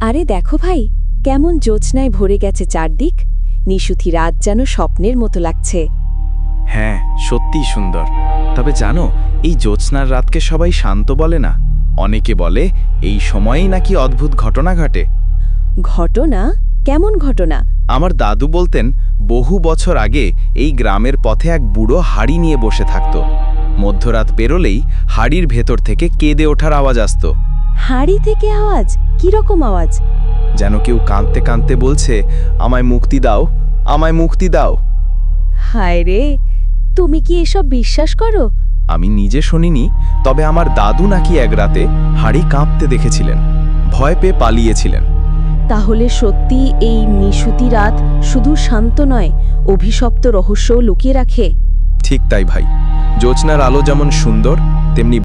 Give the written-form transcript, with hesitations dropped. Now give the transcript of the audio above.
আরে দেখো ভাই, কেমন জ্যোৎস্নায় ভরে গেছে চারদিক। নিশুথি রাত যেন স্বপ্নের মতো লাগছে। হ্যাঁ, সত্যিই সুন্দর। তবে জানো, এই জ্যোৎস্নার রাতকে সবাই শান্ত বলে না। অনেকে বলে এই সময়েই নাকি অদ্ভুত ঘটনা ঘটে। ঘটনা? কেমন ঘটনা? আমার দাদু বলতেন বহু বছর আগে এই গ্রামের পথে এক বুড়ো হাড়ি নিয়ে বসে থাকত। মধ্যরাত পেরোলেই হাড়ির ভেতর থেকে কেঁদে ওঠার আওয়াজ আসত। হাড়ি থেকে আওয়াজ? কিরকম আওয়াজ? যেন কেউ কাঁদতে কাঁদতে বলছে, আমায় মুক্তি দাও, আমায় মুক্তি দাও। হায় রে, তুমি কি এসব বিশ্বাস করো? আমি নিজে শুনিনি, তবে আমার দাদু নাকি এক রাতে হাড়ি কাঁপতে দেখেছিলেন, ভয় পেয়ে পালিয়েছিলেন। তাহলে সত্যি এই নিশুতি রাত শুধু শান্ত নয়, অভিশপ্ত রহস্যও লুকিয়ে রাখে। ঠিক তাই ভাই, জ্যোৎস্নার আলো যেমন সুন্দর, তেমনি